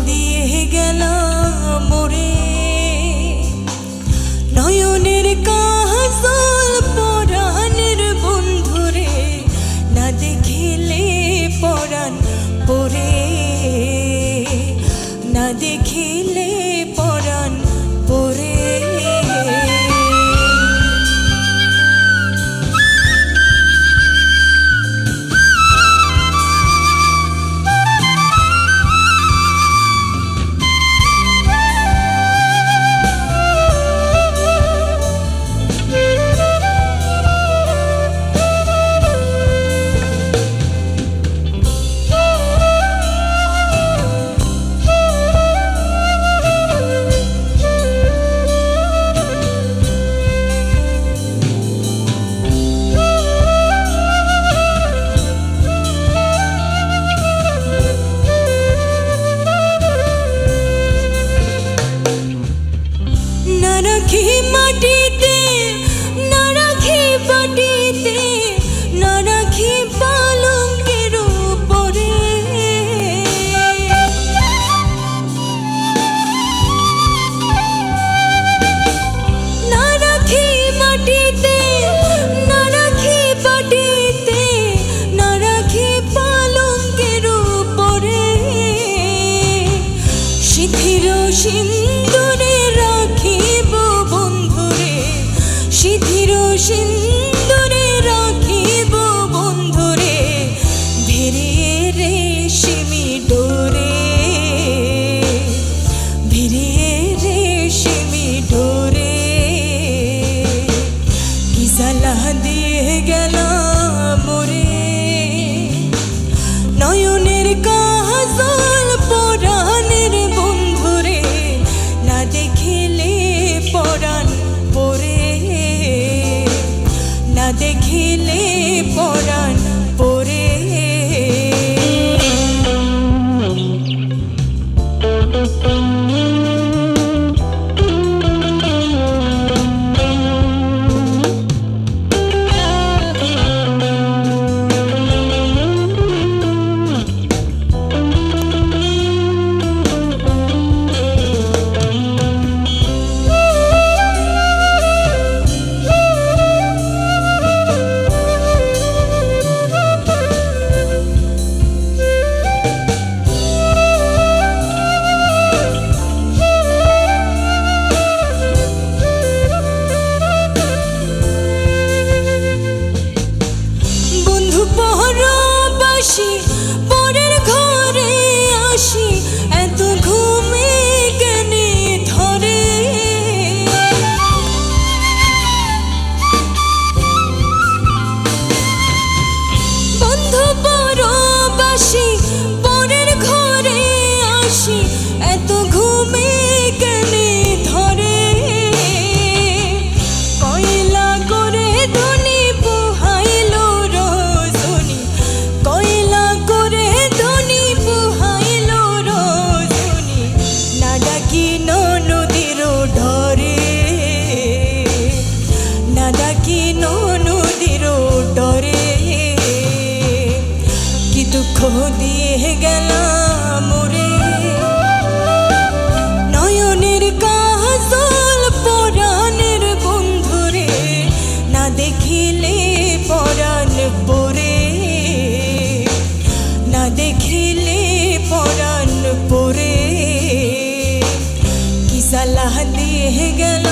দিয়ে গেল মোরে নয়নের কাজল পরাণের বন্ধুরে না দেখিলে পরাণ পরে না দেখিলে পরাণ পরে রাখি মাটিতে না রাখি বাটিতে না রাখি পালঙ্কের উপরে না রাখি মাটিতে না রাখি বাটিতে না রাখি পালঙ্কের উপরে শিথির সিন্দুরে রাখিব বন্ধুরে শিথির সিন্দুরে রাখিব বন্ধুরে ভিড়িয়ে রেশমি ডোরে ভিড়িয়ে রেশমি ডোরে কি জ্বালা দিয়ে গেল মোরে নয়নের কাজল পরাণের বন্ধুরে না দেখিলে পরাণ পরে না দেখিলে পরাণ পরে পরবাসী পরের ঘরে আসি এত ঘুমে কেনে ধরে বন্ধু পরবাসী পরের ঘরে আসি এত ঘুমে কেনে ধরে কয়লা করে ধনী পোহাইল রজনী কয়লা করে ধনী পোহাইল রজনী না ডাকি নদীর ডরে না ডাকি নদীর ডরে কি দুঃখ দিয়ে গেল মোরে নয়নের কাজল পরাণের বন্ধুরে না দেখিলে পরাণ পরে না দেখিলে পরাণ পরে কি জ্বালা দিয়ে গেল